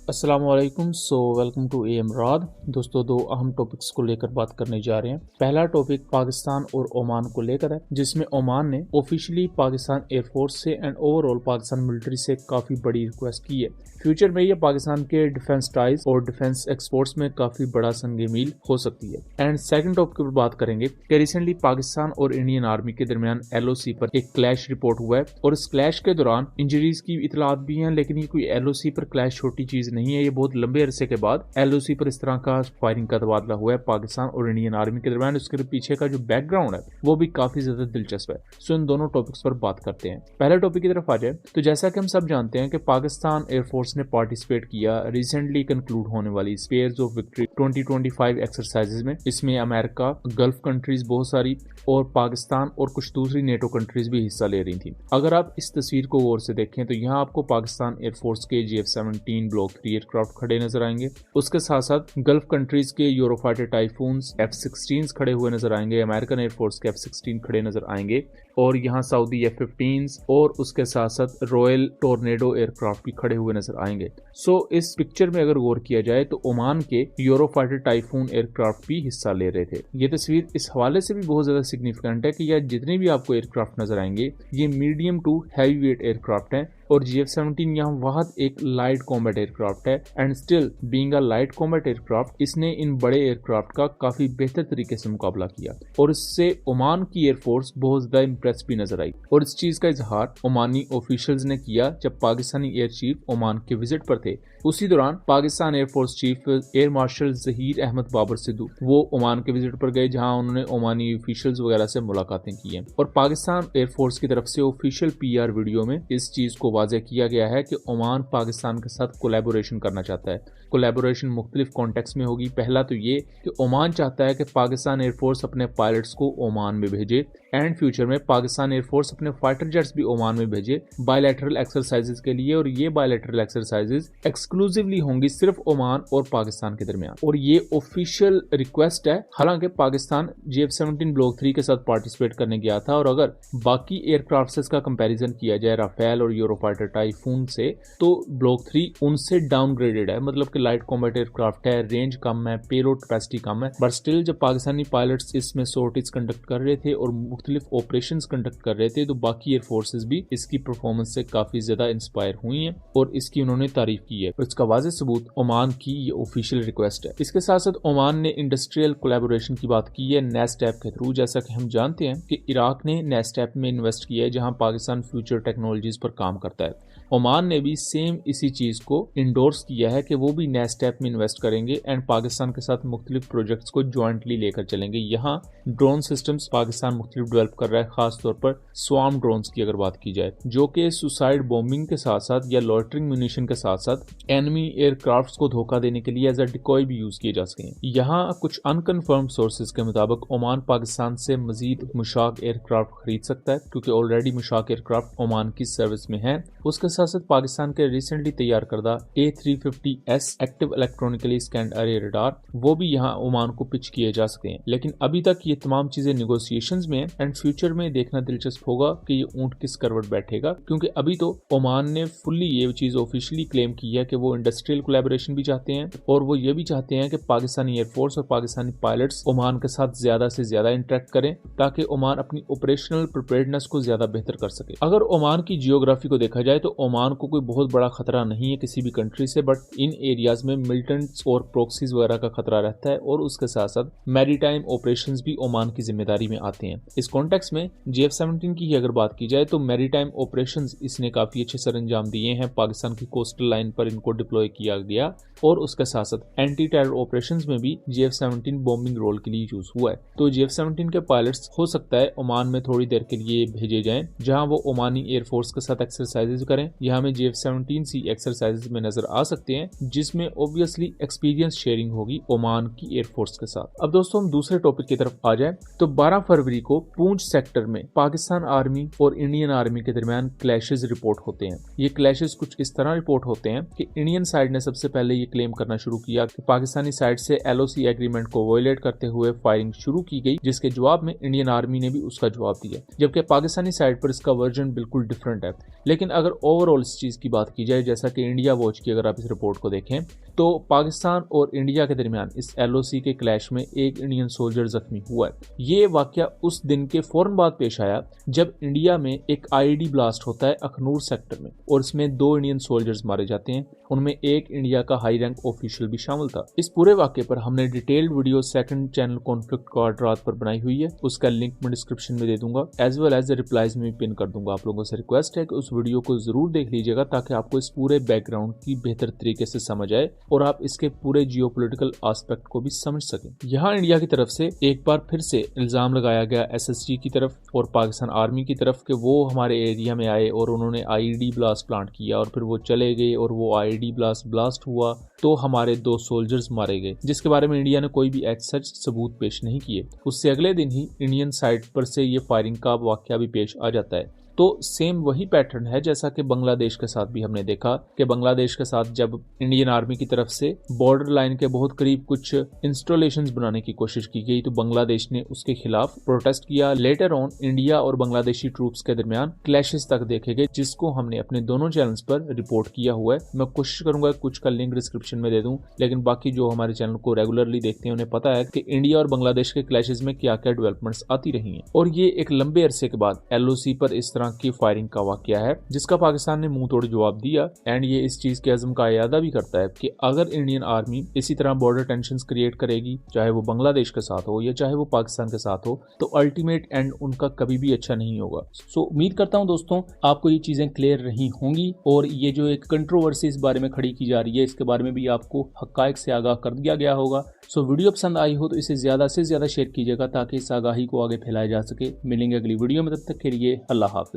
अस्सलामुअलैकुम। Welcome to M Raad. दोस्तों, दो अहम टॉपिक्स को लेकर बात करने जा रहे हैं। पहला टॉपिक पाकिस्तान और ओमान को लेकर है, जिसमें ओमान ने ऑफिशियली पाकिस्तान एयरफोर्स से एंड ओवरऑल पाकिस्तान मिलिट्री से काफी बड़ी रिक्वेस्ट की है। फ्यूचर में ये पाकिस्तान के डिफेंस टाइज और डिफेंस एक्सपोर्ट्स में काफी बड़ा संग मील हो सकती है। एंड सेकंड टॉपिक पर बात करेंगे कि रिसेंटली पाकिस्तान और इंडियन आर्मी के दरमियान LOC पर एक क्लैश रिपोर्ट हुआ है और इस क्लैश के दौरान इंजरीज की इतलात भी हैं, लेकिन ये कोई LOC पर क्लैश छोटी चीज नहीं है। ये बहुत लंबे अरसे के बाद LOC पर इस तरह का फायरिंग का तबादला हुआ है पाकिस्तान और इंडियन आर्मी के दरमियान। उसके पीछे का जो बैकग्राउंड है वो भी काफी ज्यादा दिलचस्प है। सो इन दोनों टॉपिक्स पर बात करते हैं। पहले टॉपिक की तरफ आ जाए तो जैसा कि हम सब जानते हैं कि पाकिस्तान एयरफोर्स ने पार्टिसिपेट किया रिसेंटली कंक्लूड होने वाली स्पेयर्स ऑफ विक्ट्री 2025 एक्सरसाइजेज में। इसमें अमेरिका, गल्फ कंट्रीज बहुत सारी और पाकिस्तान और कुछ दूसरी नेटो कंट्रीज भी हिस्सा ले रही थी। अगर आप इस तस्वीर को गौर से देखें तो यहाँ आपको पाकिस्तान एयरफोर्स के GF-17 ब्लॉक 3 एयरक्राफ्ट खड़े नजर आएंगे। उसके साथ साथ गल्फ कंट्रीज के यूरोफाइटर टाइफून्स F-16 खड़े हुए नजर आएंगे। अमेरिकन एयरफोर्स के F-16 खड़े नजर आएंगे और यहाँ सऊदी F-15 और उसके साथ साथ रॉयल टोर्नेडो एयरक्राफ्ट भी खड़े हुए नजर आएंगे। सो इस पिक्चर में अगर गौर किया जाए तो ओमान के यूरोफाइटर टाइफून एयरक्राफ्ट भी हिस्सा ले रहे थे। ये तस्वीर इस हवाले से भी बहुत ज्यादा सिग्निफिकेंट है कि यह जितने भी आपको एयरक्राफ्ट नजर आएंगे ये medium to heavy weight aircraft हैं और GF-17 यहाँ वाहद एक लाइट कॉम्बैट एयरक्राफ्ट है and still being a light combat aircraft इसने इन बड़े एयरक्राफ्ट का काफी बेहतर तरीके से मुकाबला किया और इससे ओमान की एयरफोर्स बहुत ज्यादा इम्प्रेस भी नजर आई। और इस चीज का इजहार ओमानी ऑफिशियल्स ने किया जब पाकिस्तानी एयर चीफ ओमान के विजिट पर थे। उसी दौरान Pakistan air force chief air marshal Zaheer Ahmed Babar Sidhu वो ओमान के विजिट पर गए, जहां उन्होंने ओमानी ऑफिशियल्स वगैरह से मुलाकातें की हैं। और पाकिस्तान एयरफोर्स की तरफ से ऑफिशियल PR वीडियो में इस चीज को वाज़ेह किया गया है कि ओमान पाकिस्तान के साथ कोलैबोरेशन करना चाहता है। कोलैबोरेशन मुख्तलिफ कॉन्टेक्स्ट में होगी। पहला तो ये कि ओमान चाहता है कि पाकिस्तान एयरफोर्स अपने पायलट्स को ओमान में भेजे एंड फ्यूचर में पाकिस्तान एयरफोर्स अपने फाइटर जेट्स भी ओमान में भेजे बायलैटरल एक्सरसाइजेज के लिए। और ये बायलैटरल एक्सरसाइजेज एक्सक्लूसिवली होंगी सिर्फ ओमान और पाकिस्तान के दरमियान और ये ऑफिशियल रिक्वेस्ट है। हालांकि पाकिस्तान GF-17 ब्लॉक 3 के साथ पार्टिसिपेट करने गया था और अगर बाकी एयरक्राफ्ट का कंपैरिजन किया जाए राफेल और यूरोफाइटर टाइफून से तो ब्लॉक 3 उनसे डाउनग्रेडेड है। मतलब कि लाइट कॉम्बैट एयरक्राफ्ट है, रेंज कम है, पेलोड कैपेसिटी कम है, बट स्टिल जब पाकिस्तानी पायलट्स इसमें सॉर्टीज कंडक्ट कर रहे थे और मुख्तलिफ ऑपरेशंस कंडक्ट कर रहे थे तो बाकी एयरफोर्सेस भी इसकी परफॉर्मेंस से काफी ज्यादा इंस्पायर हुई हैं और इसकी उन्होंने तारीफ की है। इसका वाज़ेह सबूत ओमान की ये ऑफिशियल रिक्वेस्ट है। इसके साथ साथ ओमान ने इंडस्ट्रियल कोलैबोरेशन की बात की है नेस्टैप के थ्रू। जैसा कि हम जानते हैं कि इराक ने नेस्टैप में इन्वेस्ट किया है जहां पाकिस्तान फ्यूचर टेक्नोलॉजीज पर काम करता है। ओमान ने भी सेम इसी चीज को इंडोर्स किया है कि वो भी नेस्टैप में इन्वेस्ट करेंगे एंड पाकिस्तान के साथ मुख्तलिफ प्रोजेक्ट्स को ज्वाइंटली लेकर चलेंगे। यहाँ ड्रोन सिस्टम्स पाकिस्तान मुख्तलिफ डेवलप कर रहा है, खास तौर पर स्वार्म ड्रोन्स की अगर बात की जाए जो कि सुसाइड बॉम्बिंग के साथ साथ या लॉइटरिंग म्यूनिशन के साथ साथ एनिमी एयरक्राफ्ट को धोखा देने के लिए एज अ डिकॉय भी यूज किए जा सके। यहाँ कुछ अनकन्फर्म सोर्सेज के मुताबिक ओमान पाकिस्तान से मजीद मुशाक एयरक्राफ्ट खरीद सकता है क्योंकि ऑलरेडी मुशाक एयरक्राफ्ट ओमान की सर्विस में है। उसके साथ साथ पाकिस्तान के रिसेंटली तैयार करदा A350S active electronically scanned array radar वो भी यहाँ ओमान को पिच किए जा सकते हैं। लेकिन अभी तक ये तमाम चीजें निगोशिएशंस में है एंड फ्यूचर में देखना दिलचस्प होगा कि ये ऊंट किस करवट बैठेगा, क्योंकि अभी तो ओमान ने फुल्ली ये चीज ऑफिशियली क्लेम की है कि वो इंडस्ट्रियल कोलैबोरेशन भी चाहते हैं और वो ये भी चाहते हैं कि पाकिस्तानी एयरफोर्स और पाकिस्तानी पायलट्स ओमान के साथ ज्यादा से ज्यादा इंटरेक्ट करें ताकि ओमान अपनी ऑपरेशनल प्रिपेयर्डनेस को ज्यादा बेहतर कर सके। अगर ओमान की जियोग्राफी को देखा जाए तो ओमान को कोई बहुत बड़ा खतरा नहीं है किसी भी कंट्री से, बट इन एरियाज में मिलिटेंट्स और प्रोक्सीज वगैरह का खतरा रहता है और उसके साथ साथ मैरीटाइम ऑपरेशंस भी ओमान की जिम्मेदारी में आते हैं। इस कॉन्टेक्स्ट में GF-17 की अगर बात की जाए तो मैरीटाइम ऑपरेशंस इसने काफी अच्छे सर अंजाम दिए हैं। पाकिस्तान की कोस्टल लाइन पर इनको डिप्लॉय किया गया और उसके साथ साथ एंटी टेरर ऑपरेशंस में भी GF-17 बॉम्बिंग रोल के लिए यूज हुआ है। तो GF-17 के पायलट्स हो सकता है ओमान में थोड़ी देर के लिए भेजे जाएं जहां वो ओमानी एयरफोर्स के साथ एक्सरसाइजेज करें। यहाँ में GF-17C एक्सरसाइजेज में नजर आ सकते हैं जिसमें जिसमें ऑब्वियसली एक्सपीरियंस शेयरिंग होगी ओमान की एयरफोर्स के साथ। अब दोस्तों हम दूसरे टॉपिक की तरफ आ जाए तो 12 फरवरी को पूंछ सेक्टर में पाकिस्तान आर्मी और इंडियन आर्मी के दरमियान क्लैशेस रिपोर्ट होते हैं। ये क्लैशेस कुछ इस तरह रिपोर्ट होते हैं कि इंडियन साइड ने सबसे पहले ये क्लेम करना शुरू किया कि पाकिस्तानी साइड से LOC एग्रीमेंट को वायलेट करते हुए फायरिंग शुरू की गई, जिसके जवाब में इंडियन आर्मी ने भी उसका जवाब दिया, जबकि पाकिस्तानी साइड पर इसका वर्जन बिल्कुल डिफरेंट है। लेकिन अगर ओवरऑल इस चीज की बात की जाए, जैसा कि इंडिया वॉच की अगर आप इस रिपोर्ट को देखें तो पाकिस्तान और इंडिया के दरमियान इस LOC के क्लैश में एक इंडियन सोल्जर जख्मी हुआ है। ये वाकया उस दिन के फौरन बाद पेश आया जब इंडिया में एक IED ब्लास्ट होता है अखनूर सेक्टर में और इसमें 2 इंडियन सोल्जर्स मारे जाते हैं, उनमें एक इंडिया का हाई रैंक ऑफिशियल भी शामिल था। इस पूरे वाकये पर हमने detailed video second channel conflict क्वाड्रात पर बनाई हुई है, उसका लिंक मैं डिस्क्रिप्शन में दे दूंगा, एज वेल एज रिप्लाईज में पिन कर दूंगा। आप लोगों से रिक्वेस्ट है कि उस वीडियो को जरूर देख लीजिएगा ताकि आपको इस पूरे बैकग्राउंड की बेहतर तरीके से समझ आए और आप इसके पूरे जियोपॉलिटिकल एस्पेक्ट को भी समझ सकें। यहाँ इंडिया की तरफ से एक बार फिर से इल्जाम लगाया गया SSG की तरफ और पाकिस्तान आर्मी की तरफ कि वो हमारे एरिया में आए और उन्होंने IED ब्लास्ट प्लांट किया और फिर वो चले गए और वो IED ब्लास्ट हुआ तो हमारे 2 सोल्जर्स मारे गए, जिसके बारे में इंडिया ने कोई भी एज सच सबूत पेश नहीं किए। उससे अगले दिन ही इंडियन साइड पर से ये फायरिंग का वाकया भी पेश आ जाता है। तो सेम वही पैटर्न है जैसा कि बांग्लादेश के साथ भी हमने देखा कि बांग्लादेश के साथ जब इंडियन आर्मी की तरफ से बॉर्डर लाइन के बहुत करीब कुछ इंस्टॉलेशंस बनाने की कोशिश की गई तो बांग्लादेश ने उसके खिलाफ प्रोटेस्ट किया। लेटर ऑन इंडिया और बांग्लादेशी ट्रूप्स के दरमियान क्लैशेस तक देखे गए, जिसको हमने अपने दोनों चैनल्स पर रिपोर्ट किया हुआ है। मैं कोशिश करूंगा कुछ का लिंक डिस्क्रिप्शन में दे दूं, लेकिन बाकी जो हमारे चैनल को रेगुलरली देखते हैं उन्हें पता है कि इंडिया और बांग्लादेश के क्लैशेस में क्या क्या डेवलपमेंट्स आती रही हैं और ये एक लंबे अरसे के बाद LOC पर इस तरह की फायरिंग का वाकया है जिसका पाकिस्तान ने मुंह तोड़ जवाब दिया। एंड ये इस चीज के अज़्म का इरादा भी करता है कि अगर इंडियन आर्मी इसी तरह बॉर्डर टेंशंस क्रिएट करेगी, चाहे वो बांग्लादेश के साथ हो या चाहे वो पाकिस्तान के साथ हो, तो अल्टीमेट एंड उनका कभी भी अच्छा नहीं होगा। सो उम्मीद करता हूं दोस्तों आपको ये चीजें क्लियर रही होंगी और ये जो एक कंट्रोवर्सी इस बारे में खड़ी की जा रही है इसके बारे में भी आपको हक़ाइक़ से आगाह कर दिया गया होगा। सो वीडियो पसंद आई हो तो इसे ज्यादा से ज्यादा शेयर कीजिएगा ताकि इस आगाही को आगे फैलाया जा सके। मिलेंगे अगली वीडियो में, तब तक के लिए अल्लाह हाफिज।